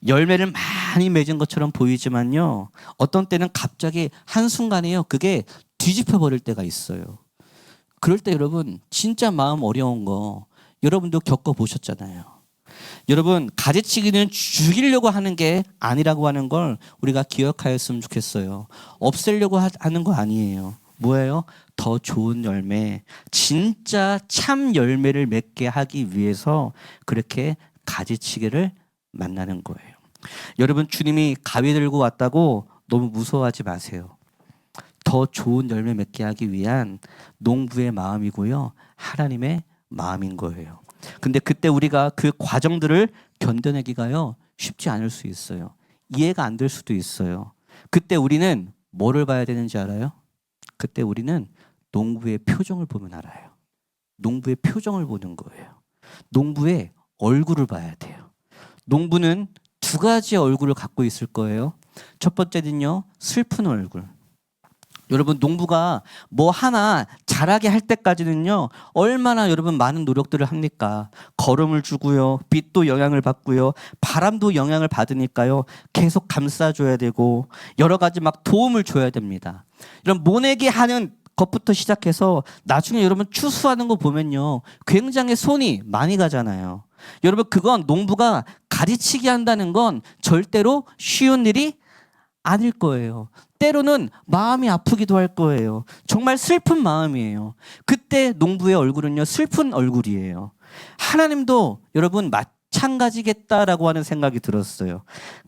열매를 많이 맺은 것처럼 보이지만요, 어떤 때는 갑자기 한순간에요, 그게 뒤집혀 버릴 때가 있어요. 그럴 때 여러분 진짜 마음 어려운 거 여러분도 겪어보셨잖아요. 여러분, 가지치기는 죽이려고 하는 게 아니라고 하는 걸 우리가 기억하였으면 좋겠어요. 없애려고 하는 거 아니에요. 뭐예요? 더 좋은 열매, 진짜 참 열매를 맺게 하기 위해서 그렇게 가지치기를 만나는 거예요. 여러분, 주님이 가위 들고 왔다고 너무 무서워하지 마세요. 더 좋은 열매 맺게 하기 위한 농부의 마음이고요. 하나님의 마음인 거예요. 근데 그때 우리가 그 과정들을 견뎌내기가요. 쉽지 않을 수 있어요. 이해가 안 될 수도 있어요. 그때 우리는 뭐를 봐야 되는지 알아요? 그때 우리는 농부의 표정을 보면 알아요. 농부의 표정을 보는 거예요. 농부의 얼굴을 봐야 돼요. 농부는 두 가지의 얼굴을 갖고 있을 거예요. 첫 번째는요, 슬픈 얼굴. 여러분, 농부가 뭐 하나 잘하게 할 때까지는요, 얼마나 여러분 많은 노력들을 합니까? 거름을 주고요, 빛도 영향을 받고요, 바람도 영향을 받으니까요, 계속 감싸줘야 되고, 여러 가지 막 도움을 줘야 됩니다. 이런 모내기 하는 것부터 시작해서 나중에 여러분 추수하는 거 보면요, 굉장히 손이 많이 가잖아요. 여러분, 그건 농부가 가지치기 한다는 건 절대로 쉬운 일이 아닐 거예요. 때로는 마음이 아프기도 할 거예요. 정말 슬픈 마음이에요. 그때 농부의 얼굴은요, 슬픈 얼굴이에요. 하나님도 여러분 마찬가지겠다라고 하는 생각이 들었어요.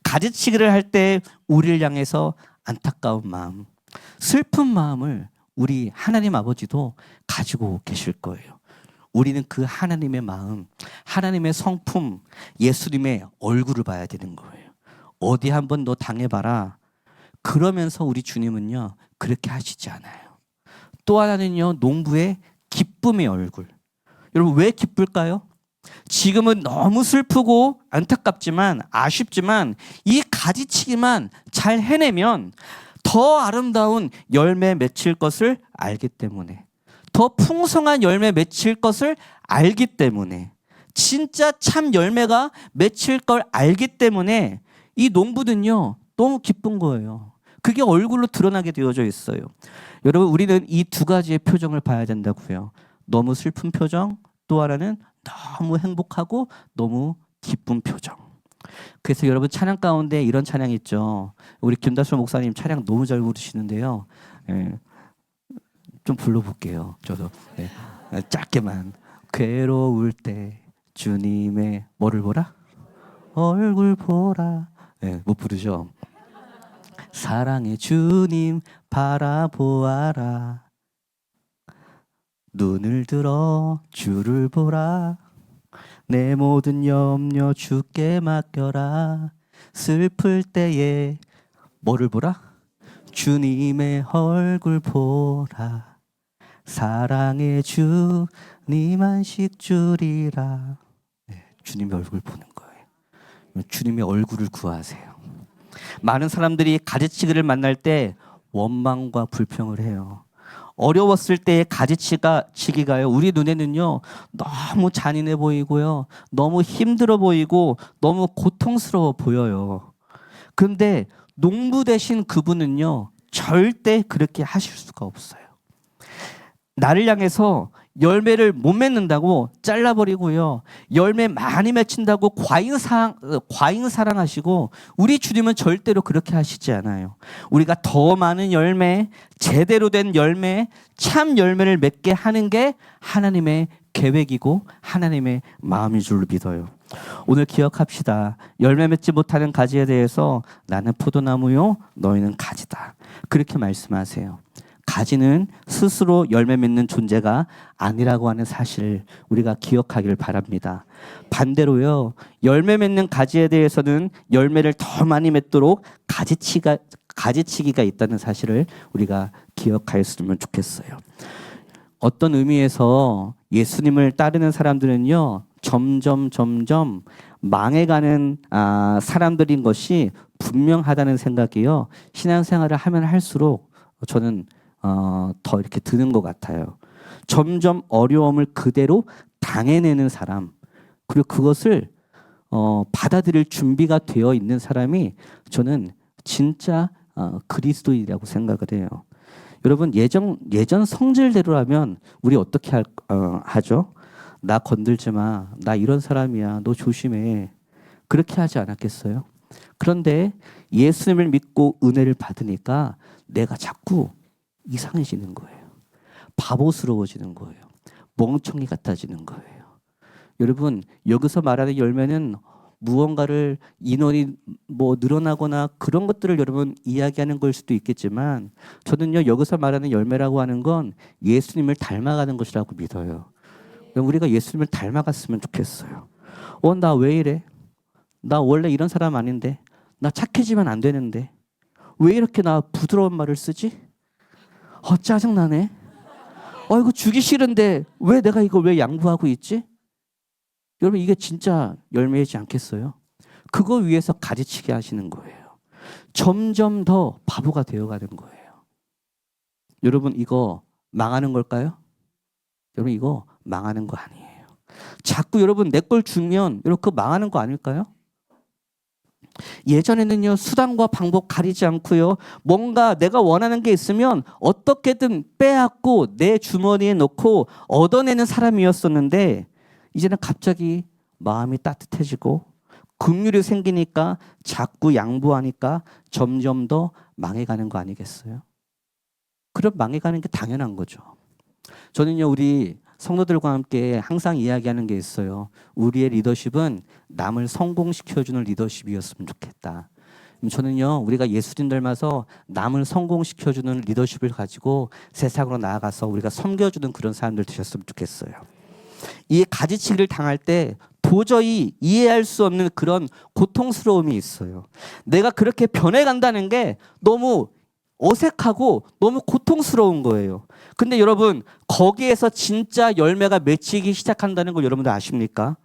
가지치기를 할 때 우리를 향해서 안타까운 마음, 슬픈 마음을 우리 하나님 아버지도 가지고 계실 거예요. 우리는 그 하나님의 마음, 하나님의 성품, 예수님의 얼굴을 봐야 되는 거예요. 어디 한번 너 당해봐라. 그러면서 우리 주님은요, 그렇게 하시지 않아요. 또 하나는요, 농부의 기쁨의 얼굴. 여러분, 왜 기쁠까요? 지금은 너무 슬프고 안타깝지만, 아쉽지만 이 가지치기만 잘 해내면 더 아름다운 열매 맺힐 것을 알기 때문에, 더 풍성한 열매 맺힐 것을 알기 때문에, 진짜 참 열매가 맺힐 걸 알기 때문에 이 농부는요, 너무 기쁜 거예요. 그게 얼굴로 드러나게 되어져 있어요. 여러분, 우리는 이 두 가지의 표정을 봐야 된다고요. 너무 슬픈 표정, 또 하나는 너무 행복하고 너무 기쁜 표정. 그래서 여러분, 찬양 가운데 이런 찬양 있죠. 우리 김다솔 목사님 찬양 너무 잘 부르시는데요. 좀 불러볼게요. 저도 짧게만. 괴로울 때 주님의 뭐를 보라? 얼굴 보라. 못 부르죠. 사랑의 주님 바라보아라. 눈을 들어 주를 보라. 내 모든 염려 주께 맡겨라. 슬플 때에 뭐를 보라? 주님의 얼굴 보라. 사랑의 주님 안식 주리라. 주님의 얼굴 보는 거예요. 주님의 얼굴을 구하세요. 많은 사람들이 가지치기를 만날 때 원망과 불평을 해요. 어려웠을 때의 가지치기가요, 우리 눈에는요, 너무 잔인해 보이고요, 너무 힘들어 보이고 너무 고통스러워 보여요. 그런데 농부 되신 그분은요, 절대 그렇게 하실 수가 없어요. 나를 향해서 열매를 못 맺는다고 잘라버리고요, 열매 많이 맺힌다고 과잉 사랑하시고, 우리 주님은 절대로 그렇게 하시지 않아요. 우리가 더 많은 열매, 제대로 된 열매, 참 열매를 맺게 하는 게 하나님의 계획이고 하나님의 마음인 줄로 믿어요. 오늘 기억합시다. 열매 맺지 못하는 가지에 대해서 나는 포도나무요, 너희는 가지다. 그렇게 말씀하세요. 가지는 스스로 열매 맺는 존재가 아니라고 하는 사실을 우리가 기억하길 바랍니다. 반대로요, 열매 맺는 가지에 대해서는 열매를 더 많이 맺도록 가지치기가 있다는 사실을 우리가 기억하였으면 좋겠어요. 어떤 의미에서 예수님을 따르는 사람들은요, 점점 망해가는 사람들인 것이 분명하다는 생각이요, 신앙생활을 하면 할수록 저는 더 이렇게 드는 것 같아요. 점점 어려움을 그대로 당해내는 사람, 그리고 그것을 받아들일 준비가 되어 있는 사람이 저는 진짜 그리스도인이라고 생각을 해요. 여러분, 예전 성질대로라면 우리 어떻게 하죠? 나 건들지 마. 나 이런 사람이야. 너 조심해. 그렇게 하지 않았겠어요? 그런데 예수님을 믿고 은혜를 받으니까 내가 자꾸 이상해지는 거예요. 바보스러워지는 거예요. 멍청이 같아지는 거예요. 여러분, 여기서 말하는 열매는 무언가를 인원이 뭐 늘어나거나 그런 것들을 여러분 이야기하는 걸 수도 있겠지만 저는요 여기서 말하는 열매라고 하는 건 예수님을 닮아가는 것이라고 믿어요. 우리가 예수님을 닮아갔으면 좋겠어요. 나 왜 이래? 나 원래 이런 사람 아닌데. 나 착해지면 안 되는데. 왜 이렇게 나 부드러운 말을 쓰지? 짜증나네. 이거 주기 싫은데 왜 내가 이걸 왜 양보하고 있지? 여러분 이게 진짜 열매이지 않겠어요? 그거 위해서 가지치기 하시는 거예요. 점점 더 바보가 되어가는 거예요. 여러분 이거 망하는 걸까요? 여러분 이거 망하는 거 아니에요. 자꾸 여러분 내 걸 주면 여러분 그거 망하는 거 아닐까요? 예전에는요 수단과 방법 가리지 않고요 뭔가 내가 원하는 게 있으면 어떻게든 빼앗고 내 주머니에 넣고 얻어내는 사람이었었는데 이제는 갑자기 마음이 따뜻해지고 긍휼이 생기니까 자꾸 양보하니까 점점 더 망해가는 거 아니겠어요? 그럼 망해가는 게 당연한 거죠. 저는요 우리 성도들과 함께 항상 이야기하는 게 있어요. 우리의 리더십은 남을 성공시켜주는 리더십이었으면 좋겠다. 저는요 우리가 예수님 닮아서 남을 성공시켜주는 리더십을 가지고 세상으로 나아가서 우리가 섬겨주는 그런 사람들 되셨으면 좋겠어요. 이 가지치기를 당할 때 도저히 이해할 수 없는 그런 고통스러움이 있어요. 내가 그렇게 변해간다는 게 너무 어색하고 너무 고통스러운 거예요. 근데 여러분 거기에서 진짜 열매가 맺히기 시작한다는 걸 여러분들 아십니까?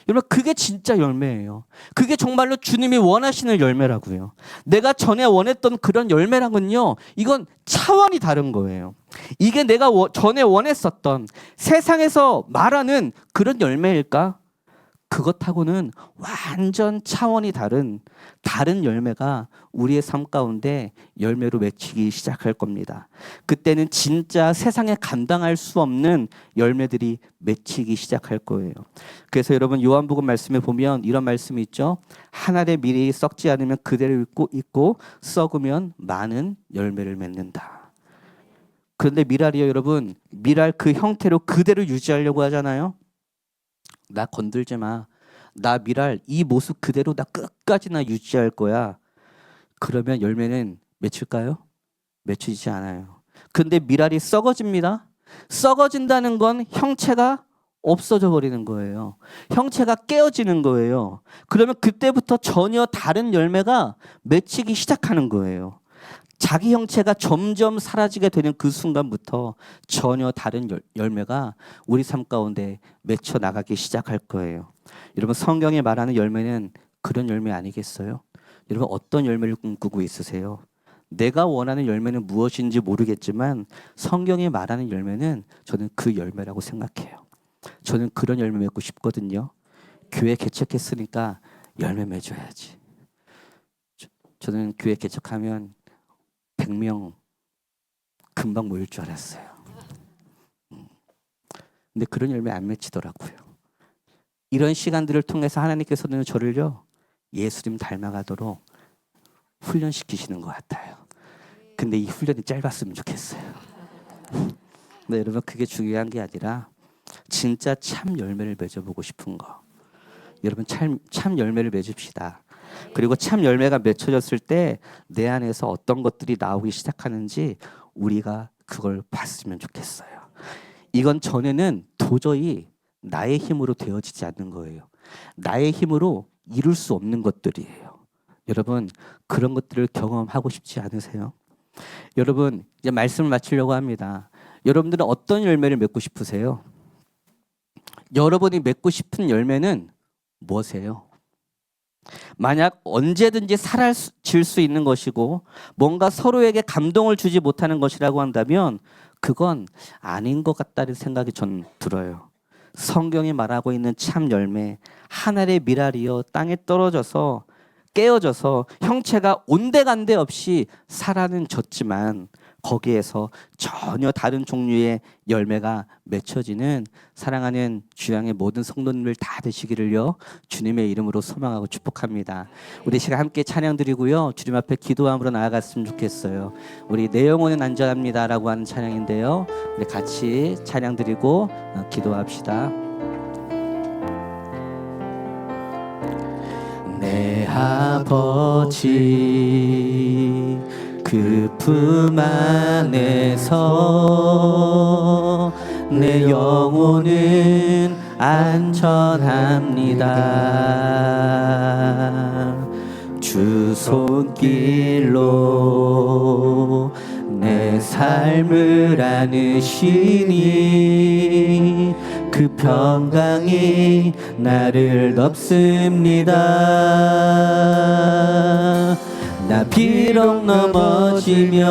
여러분 그게 진짜 열매예요. 그게 정말로 주님이 원하시는 열매라고요. 내가 전에 원했던 그런 열매랑은요 이건 차원이 다른 거예요. 이게 내가 전에 원했었던 세상에서 말하는 그런 열매일까? 그것하고는 완전 차원이 다른 열매가 우리의 삶 가운데 열매로 맺히기 시작할 겁니다. 그때는 진짜 세상에 감당할 수 없는 열매들이 맺히기 시작할 거예요. 그래서 여러분 요한복음 말씀에 보면 이런 말씀이 있죠. 한 알의 밀이 썩지 않으면 그대로 있고 썩으면 많은 열매를 맺는다. 그런데 밀알이요 여러분, 밀알 그 형태로 그대로 유지하려고 하잖아요. 나 건들지 마. 나 밀알 이 모습 그대로 나 끝까지 나 유지할 거야. 그러면 열매는 맺힐까요? 맺히지 않아요. 근데 밀알이 썩어집니다. 썩어진다는 건 형체가 없어져 버리는 거예요. 형체가 깨어지는 거예요. 그러면 그때부터 전혀 다른 열매가 맺히기 시작하는 거예요. 자기 형체가 점점 사라지게 되는 그 순간부터 전혀 다른 열매가 우리 삶 가운데 맺혀 나가기 시작할 거예요. 여러분 성경에 말하는 열매는 그런 열매 아니겠어요? 여러분 어떤 열매를 꿈꾸고 있으세요? 내가 원하는 열매는 무엇인지 모르겠지만 성경에 말하는 열매는 저는 그 열매라고 생각해요. 저는 그런 열매 맺고 싶거든요. 교회 개척했으니까 열매 맺어야지. 저는 교회 개척하면 100명 금방 모일 줄 알았어요. 근데 그런 열매 안 맺히더라고요. 이런 시간들을 통해서 하나님께서는 저를요 예수님 닮아가도록 훈련시키시는 것 같아요. 근데 이 훈련이 짧았으면 좋겠어요. 근데 여러분 그게 중요한 게 아니라 진짜 참 열매를 맺어보고 싶은 거. 여러분 참 열매를 맺읍시다. 그리고 참 열매가 맺혀졌을 때 내 안에서 어떤 것들이 나오기 시작하는지 우리가 그걸 봤으면 좋겠어요. 이건 전에는 도저히 나의 힘으로 되어지지 않는 거예요. 나의 힘으로 이룰 수 없는 것들이에요. 여러분 그런 것들을 경험하고 싶지 않으세요? 여러분 이제 말씀을 마치려고 합니다. 여러분들은 어떤 열매를 맺고 싶으세요? 여러분이 맺고 싶은 열매는 무엇이에요? 만약 언제든지 사라질 수 있는 것이고 뭔가 서로에게 감동을 주지 못하는 것이라고 한다면 그건 아닌 것 같다는 생각이 전 들어요. 성경이 말하고 있는 참 열매, 하늘의 밀알이여 땅에 떨어져서 깨어져서 형체가 온데간데 없이 살아는 졌지만 거기에서 전혀 다른 종류의 열매가 맺혀지는 사랑하는 주양의 모든 성도님들 다 되시기를요 주님의 이름으로 소망하고 축복합니다. 우리 시간 함께 찬양 드리고요 주님 앞에 기도함으로 나아갔으면 좋겠어요. 우리 내 영혼은 안전합니다라고 하는 찬양인데요 우리 같이 찬양 드리고 기도합시다. 아버지 그 품 안에서 내 영혼은 안전합니다. 주 손길로 내 삶을 안으시니 그 평강이 나를 덮습니다. 나 비록 넘어지며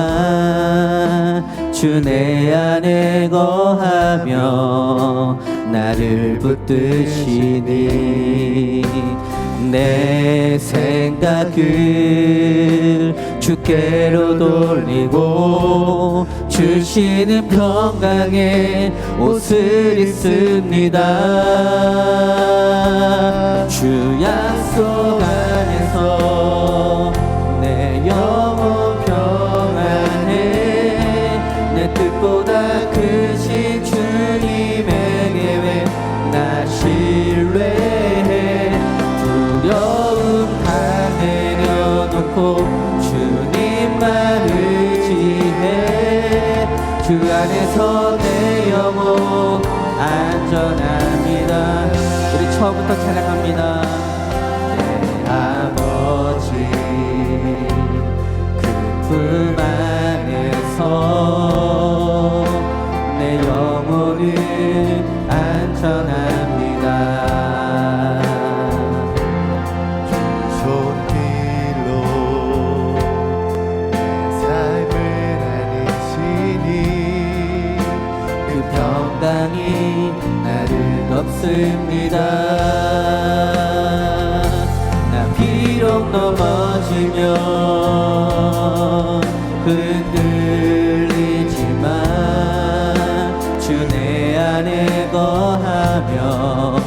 흔들리지만 주 내 안에 거하며 나를 붙드시니 내 생각을 주께로 돌리고 주시는 평강의 옷을 입습니다. 주 약속 안에서 내 영혼 평안해 내 뜻보다 크신 주님의 계획 나 신뢰해 두려움 다 내려놓고 주님만 의지해 주 안에서 내 영혼 안전합니다. 우리 처음부터 찬양합니다. 내 아버지 그 품 안에서 내 영혼은 안전합니다. 손길로 내 삶을 안으시니 그 평강이 나를 덮습니다. 나 비록 넘어지며 흔들리지만 주 내 안에 거하며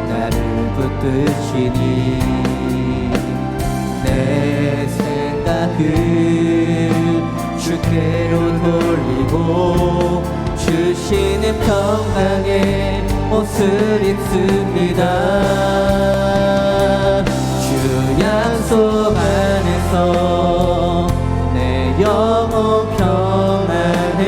나를 붙드시니 내 생각을 주께로 돌리고 주시는 평강의 옷을 입습니다. 주 약속 안에서 내 영혼 평안해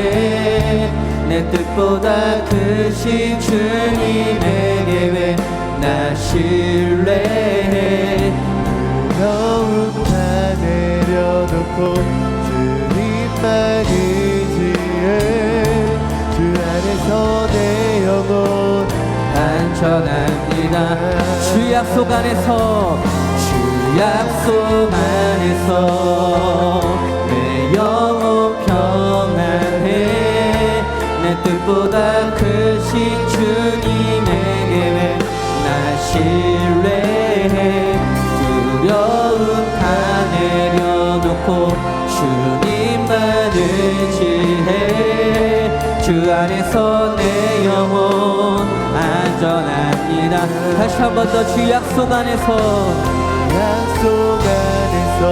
내 뜻보다 크신 주님의 계획 나 신뢰해 두려움 다 내려놓고 주님만 의지해 주 안에서 내 영혼 안전합니다. 주 약속 안에서 주 약속 안에서 내 영혼 평안해 내 뜻보다 크신 주님의 계획 나 신뢰해 두려움 다 내려놓고 주님만 의지해 주 안에서 내 영혼 안전합니다. 다시 한 번 더 주 약속 안에서 약속 안에서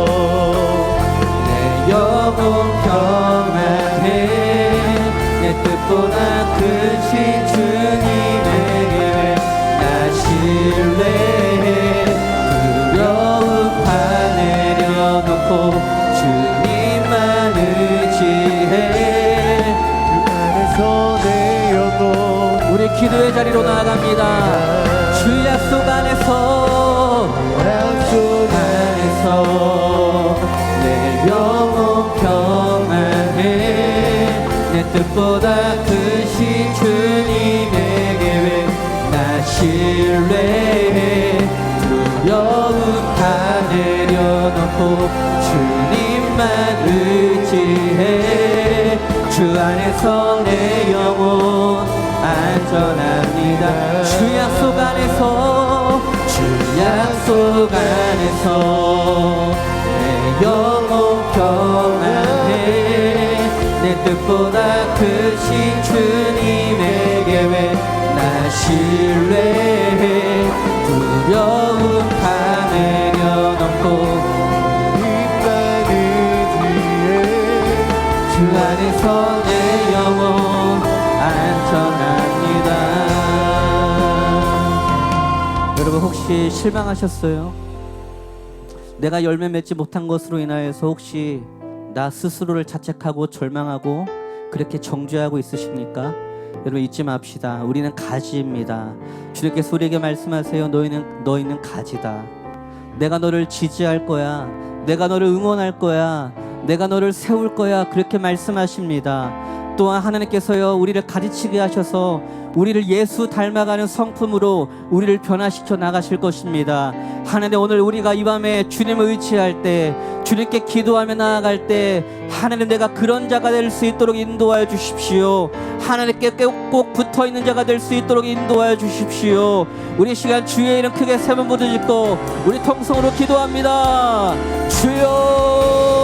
내 영혼 평안해 내 뜻보다 크신 주님의 계획 나 신뢰해 두려움 다 내려놓고 주님만 의지해 주 안에서 내 영혼 우리 기도의 자리로 나아갑니다. 주 약속 안에서 내 영혼 평안해 내 뜻보다 크신 주님의 계획 나 신뢰해 두려움 다 내려놓고 주님만 의지해 주 안에서 내 영혼 안전합니다. 주 약속 안에서 주 약속 안에서 내 영혼 평안해 내 뜻보다 크신 주님의 계획 나 신뢰해 두려움 다 내려놓고 주님만 의지해 주 안에서 내 영혼 안전합니다. 혹시 실망하셨어요? 내가 열매 맺지 못한 것으로 인하여서 혹시 나 스스로를 자책하고 절망하고 그렇게 정죄하고 있으십니까? 여러분 잊지 맙시다. 우리는 가지입니다. 주님께서 우리에게 말씀하세요. 너희는 가지다. 내가 너를 지지할 거야. 내가 너를 응원할 거야. 내가 너를 세울 거야. 그렇게 말씀하십니다. 또한 하나님께서요 우리를 가지치게 하셔서 우리를 예수 닮아가는 성품으로 우리를 변화시켜 나가실 것입니다. 하나님, 오늘 우리가 이 밤에 주님을 의지할 때, 주님께 기도하며 나아갈 때 하나님, 내가 그런 자가 될 수 있도록 인도하여 주십시오. 하나님께 꼭 붙어있는 자가 될 수 있도록 인도하여 주십시오. 우리 시간 주의 이름 크게 세 번 부르짖고 우리 통성으로 기도합니다. 주여